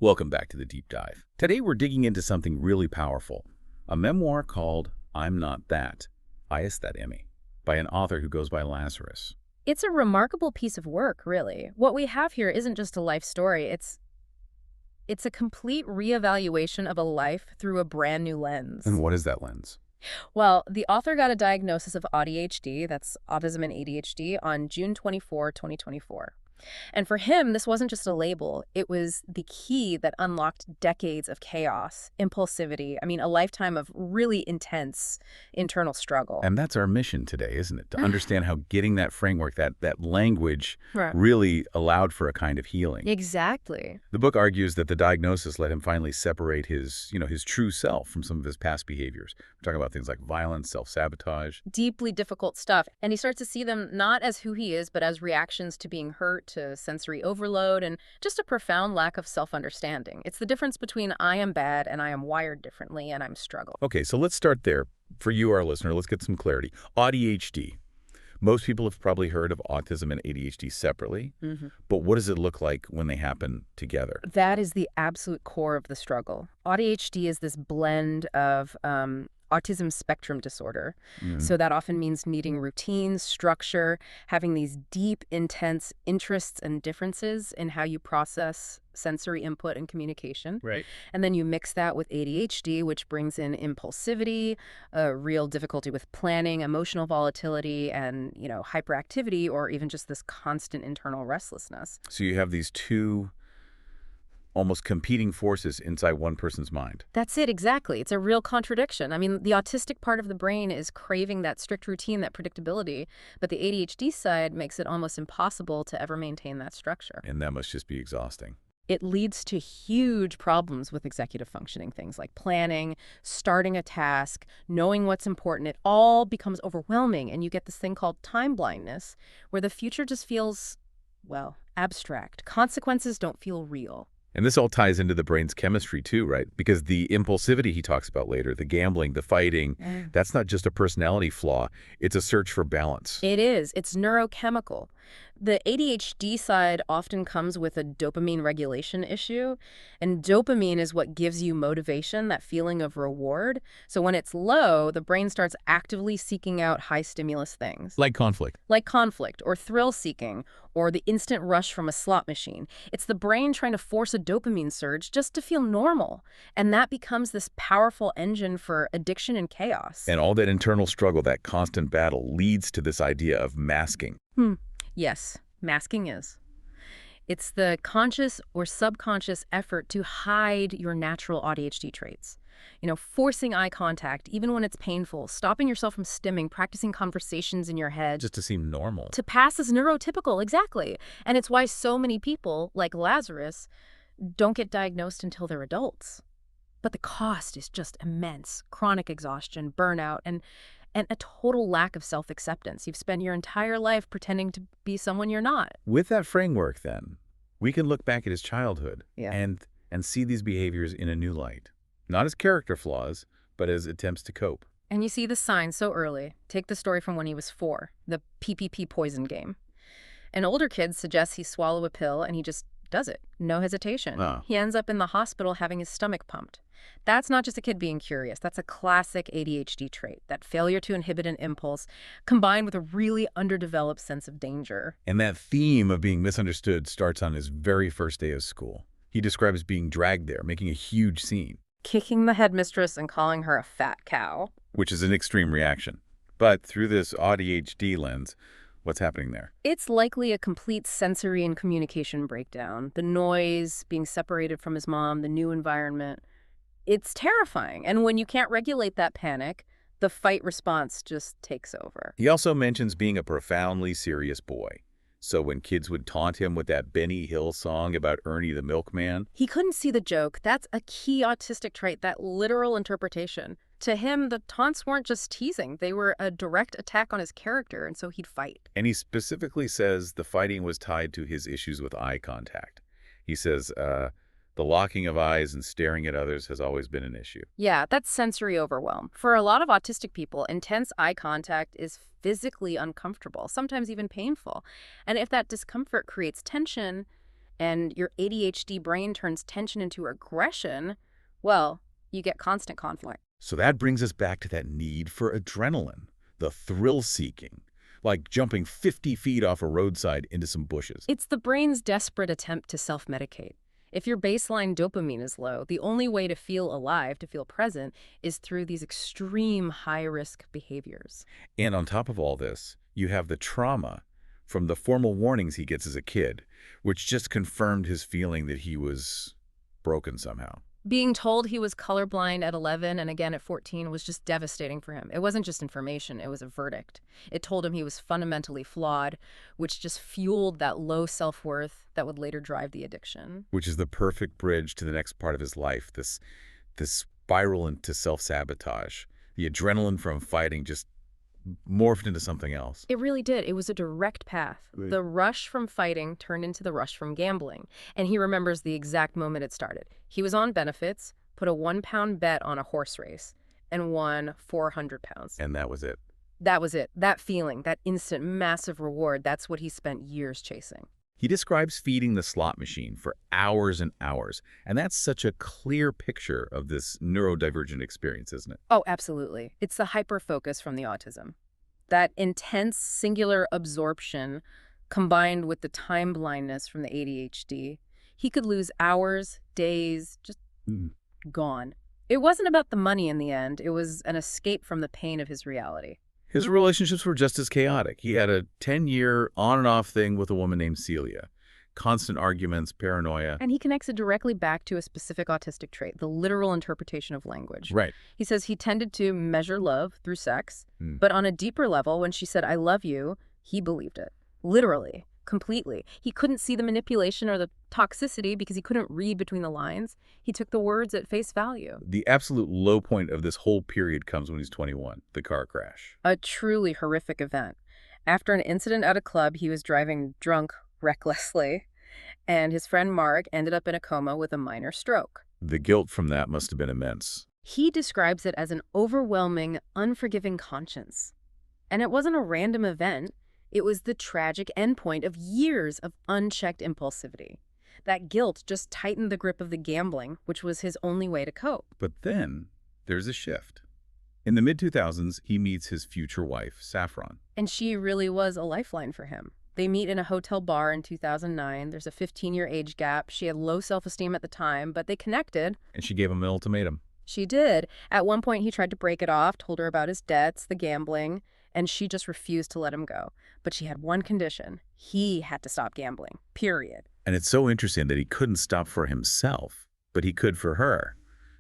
Welcome back to the Deep Dive. Today we're digging into something really powerful, a memoir called I'm Not That, Emmy, by an author who goes by Lazarus. It's a remarkable piece of work, really. What we have here isn't just a life story. It's a complete reevaluation of a life through a brand new lens. And what is that lens? Well, the author got a diagnosis of ADHD, that's autism and ADHD, on June 24, 2024. And for him, this wasn't just a label. It was the key that unlocked decades of chaos, impulsivity, a lifetime of really intense internal struggle. And that's our mission today, isn't it? To understand how getting that framework, that language, Right. really allowed for a kind of healing. Exactly. The book argues that the diagnosis let him finally separate his true self from some of his past behaviors. We're talking about things like violence, self-sabotage. Deeply difficult stuff. And he starts to see them not as who he is, but as reactions to being hurt, to sensory overload, and just a profound lack of self-understanding. It's the difference between I am bad and I am wired differently and I'm struggle. Okay, so let's start there. For you, our listener, let's get some clarity. ADHD. Most people have probably heard of autism and ADHD separately, but what does it look like when they happen together? That is the absolute core of the struggle. ADHD is this blend of autism spectrum disorder. So that often means needing routine, structure, having these deep, intense interests and differences in how you process sensory input and communication. Right. And then you mix that with ADHD, which brings in impulsivity, real difficulty with planning, emotional volatility, and, hyperactivity, or even just this constant internal restlessness. So you have these two almost competing forces inside one person's mind. That's it, exactly. It's a real contradiction. The autistic part of the brain is craving that strict routine, that predictability, but the ADHD side makes it almost impossible to ever maintain that structure. And that must just be exhausting. It leads to huge problems with executive functioning, things like planning, starting a task, knowing what's important. It all becomes overwhelming, and you get this thing called time blindness, where the future just feels, abstract. Consequences don't feel real. And this all ties into the brain's chemistry too, right? Because the impulsivity he talks about later, the gambling, the fighting, that's not just a personality flaw. It's a search for balance. It is. It's neurochemical. The ADHD side often comes with a dopamine regulation issue, and dopamine is what gives you motivation, that feeling of reward. So when it's low, the brain starts actively seeking out high stimulus things. Like conflict. Like conflict, or thrill-seeking, or the instant rush from a slot machine. It's the brain trying to force a dopamine surge just to feel normal. And that becomes this powerful engine for addiction and chaos. And all that internal struggle, that constant battle, leads to this idea of masking. Yes, masking is. It's the conscious or subconscious effort to hide your natural ADHD traits. Forcing eye contact, even when it's painful, stopping yourself from stimming, practicing conversations in your head. Just to seem normal. To pass as neurotypical, exactly. And it's why so many people, like Lazarus, don't get diagnosed until they're adults. But the cost is just immense. Chronic exhaustion, burnout, and a total lack of self-acceptance. You've spent your entire life pretending to be someone you're not. With that framework, then, we can look back at his childhood and see these behaviors in a new light. Not as character flaws, but as attempts to cope. And you see the signs so early. Take the story from when he was 4, the PPP poison game. An older kid suggests he swallow a pill, and he just does it. No hesitation. He ends up in the hospital having his stomach pumped. That's not just a kid being curious. That's a classic ADHD trait, that failure to inhibit an impulse, combined with a really underdeveloped sense of danger. And that theme of being misunderstood starts on his very first day of school. He describes being dragged there, making a huge scene. Kicking the headmistress and calling her a fat cow. Which is an extreme reaction. But through this ADHD lens, what's happening there? It's likely a complete sensory and communication breakdown. The noise, being separated from his mom, the new environment. It's terrifying. And when you can't regulate that panic, the fight response just takes over. He also mentions being a profoundly serious boy. So when kids would taunt him with that Benny Hill song about Ernie the Milkman, he couldn't see the joke. That's a key autistic trait, that literal interpretation. To him, the taunts weren't just teasing. They were a direct attack on his character, and so he'd fight. And he specifically says the fighting was tied to his issues with eye contact. He says, the locking of eyes and staring at others has always been an issue. Yeah, that's sensory overwhelm. For a lot of autistic people, intense eye contact is physically uncomfortable, sometimes even painful. And if that discomfort creates tension, and your ADHD brain turns tension into aggression, well, you get constant conflict. So that brings us back to that need for adrenaline, the thrill-seeking, like jumping 50 feet off a roadside into some bushes. It's the brain's desperate attempt to self-medicate. If your baseline dopamine is low, the only way to feel alive, to feel present, is through these extreme high-risk behaviors. And on top of all this, you have the trauma from the formal warnings he gets as a kid, which just confirmed his feeling that he was broken somehow. Being told he was colorblind at 11 and again at 14 was just devastating for him. It wasn't just information, it was a verdict. It told him he was fundamentally flawed, which just fueled that low self-worth that would later drive the addiction. Which is the perfect bridge to the next part of his life, this spiral into self-sabotage. The adrenaline from fighting just morphed into something else. It really did. It was a direct path. Right. The rush from fighting turned into the rush from gambling. And he remembers the exact moment it started. He was on benefits, put a 1-pound bet on a horse race, and won 400 pounds. And that was it. That was it. That feeling, that instant massive reward, that's what he spent years chasing. He describes feeding the slot machine for hours and hours, and that's such a clear picture of this neurodivergent experience, isn't it? Oh, absolutely. It's the hyper-focus from the autism. That intense singular absorption combined with the time blindness from the ADHD. He could lose hours, days, just gone. It wasn't about the money in the end. It was an escape from the pain of his reality. His relationships were just as chaotic. He had a 10-year on-and-off thing with a woman named Celia. Constant arguments, paranoia. And he connects it directly back to a specific autistic trait, the literal interpretation of language. Right. He says he tended to measure love through sex, but on a deeper level, when she said, "I love you," he believed it. Literally. Completely. He couldn't see the manipulation or the toxicity because he couldn't read between the lines. He took the words at face value. The absolute low point of this whole period comes when he's 21, the car crash. A truly horrific event. After an incident at a club, he was driving drunk recklessly, and his friend Mark ended up in a coma with a minor stroke. The guilt from that must have been immense. He describes it as an overwhelming, unforgiving conscience. And it wasn't a random event. It was the tragic endpoint of years of unchecked impulsivity. That guilt just tightened the grip of the gambling, which was his only way to cope. But then there's a shift. In the mid-2000s, he meets his future wife, Saffron. And she really was a lifeline for him. They meet in a hotel bar in 2009. There's a 15-year age gap. She had low self-esteem at the time, but they connected. And she gave him an ultimatum. She did. At one point, he tried to break it off, told her about his debts, the gambling, and she just refused to let him go. But she had one condition. He had to stop gambling, period. And it's so interesting that he couldn't stop for himself, but he could for her.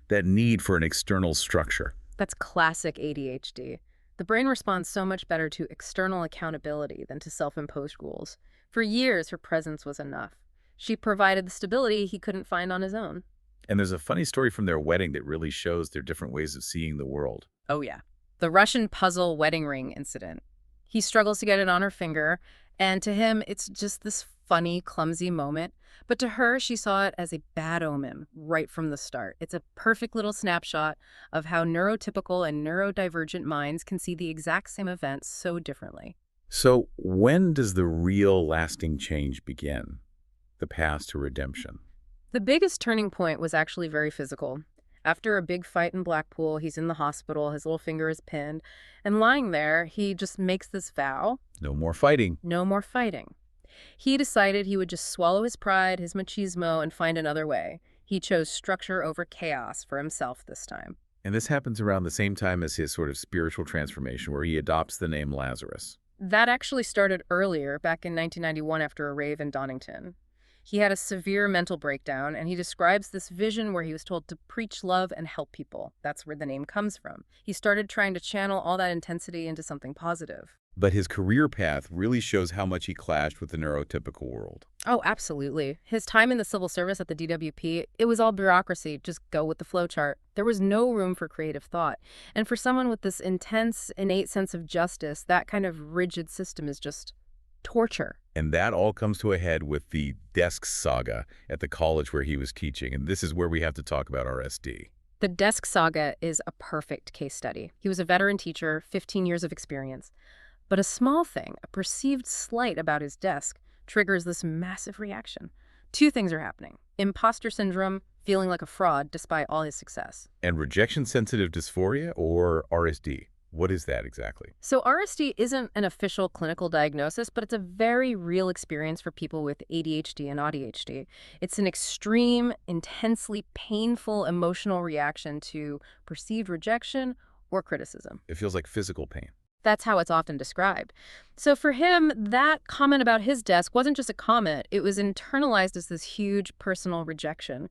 That need for an external structure. That's classic ADHD. The brain responds so much better to external accountability than to self-imposed rules. For years, her presence was enough. She provided the stability he couldn't find on his own. And there's a funny story from their wedding that really shows their different ways of seeing the world. Oh, yeah. The Russian puzzle wedding ring incident. He struggles to get it on her finger, and to him, it's just this funny, clumsy moment. But to her, she saw it as a bad omen right from the start. It's a perfect little snapshot of how neurotypical and neurodivergent minds can see the exact same events so differently. So when does the real lasting change begin? The path to redemption? The biggest turning point was actually very physical. After a big fight in Blackpool, he's in the hospital, his little finger is pinned, and lying there, he just makes this vow. No more fighting. No more fighting. He decided he would just swallow his pride, his machismo, and find another way. He chose structure over chaos for himself this time. And this happens around the same time as his sort of spiritual transformation, where he adopts the name Lazarus. That actually started earlier, back in 1991 after a rave in Donington. He had a severe mental breakdown, and he describes this vision where he was told to preach love and help people. That's where the name comes from. He started trying to channel all that intensity into something positive. But his career path really shows how much he clashed with the neurotypical world. Oh, absolutely. His time in the civil service at the DWP, it was all bureaucracy, just go with the flowchart. There was no room for creative thought. And for someone with this intense, innate sense of justice, that kind of rigid system is just torture. And that all comes to a head with the desk saga at the college where he was teaching. And this is where we have to talk about RSD. The desk saga is a perfect case study. He was a veteran teacher, 15 years of experience. But a small thing, a perceived slight about his desk, triggers this massive reaction. Two things are happening. Imposter syndrome, feeling like a fraud despite all his success. And rejection-sensitive dysphoria, or RSD? What is that exactly? So RSD isn't an official clinical diagnosis, but it's a very real experience for people with ADHD and ADHD. It's an extreme, intensely painful emotional reaction to perceived rejection or criticism. It feels like physical pain. That's how it's often described. So for him, that comment about his desk wasn't just a comment. It was internalized as this huge personal rejection.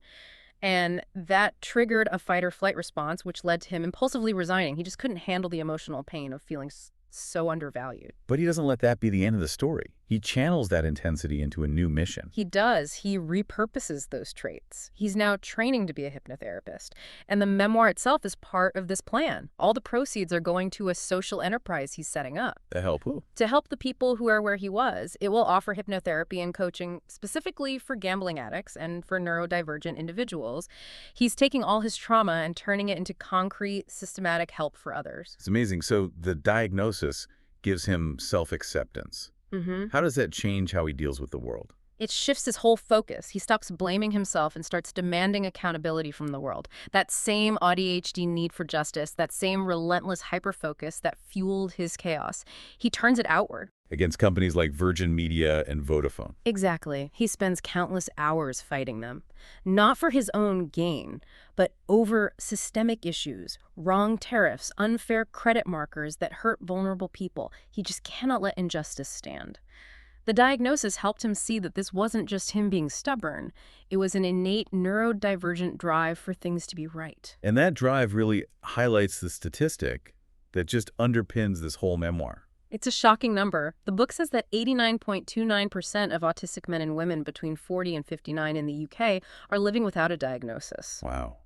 And that triggered a fight or flight response, which led to him impulsively resigning. He just couldn't handle the emotional pain of feeling so undervalued. But he doesn't let that be the end of the story. He channels that intensity into a new mission. He does. He repurposes those traits. He's now training to be a hypnotherapist. And the memoir itself is part of this plan. All the proceeds are going to a social enterprise he's setting up. To help who? To help the people who are where he was. It will offer hypnotherapy and coaching specifically for gambling addicts and for neurodivergent individuals. He's taking all his trauma and turning it into concrete, systematic help for others. It's amazing. So the diagnosis gives him self-acceptance. How does that change how he deals with the world? It shifts his whole focus. He stops blaming himself and starts demanding accountability from the world. That same ADHD need for justice, that same relentless hyperfocus that fueled his chaos, he turns it outward. Against companies like Virgin Media and Vodafone. Exactly. He spends countless hours fighting them. Not for his own gain, but over systemic issues, wrong tariffs, unfair credit markers that hurt vulnerable people. He just cannot let injustice stand. The diagnosis helped him see that this wasn't just him being stubborn. It was an innate neurodivergent drive for things to be right. And that drive really highlights the statistic that just underpins this whole memoir. It's a shocking number. The book says that 89.29% of autistic men and women between 40 and 59 in the UK are living without a diagnosis. Wow.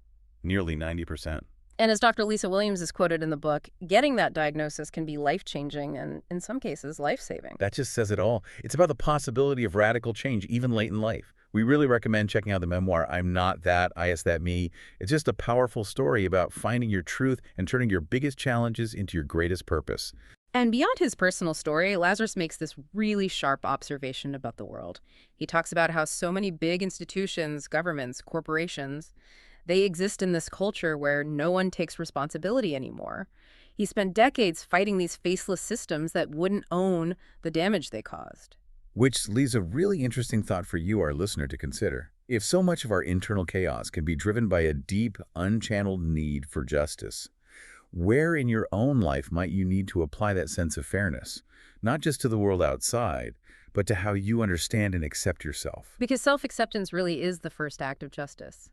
Nearly 90%. And as Dr. Lisa Williams is quoted in the book, getting that diagnosis can be life-changing and, in some cases, life-saving. That just says it all. It's about the possibility of radical change, even late in life. We really recommend checking out the memoir, I'm Not That, I.S. That Me. It's just a powerful story about finding your truth and turning your biggest challenges into your greatest purpose. And beyond his personal story, Lazarus makes this really sharp observation about the world. He talks about how so many big institutions, governments, corporations, they exist in this culture where no one takes responsibility anymore. He spent decades fighting these faceless systems that wouldn't own the damage they caused. Which leaves a really interesting thought for you, our listener, to consider. If so much of our internal chaos can be driven by a deep, unchanneled need for justice, where in your own life might you need to apply that sense of fairness, not just to the world outside, but to how you understand and accept yourself? Because self-acceptance really is the first act of justice.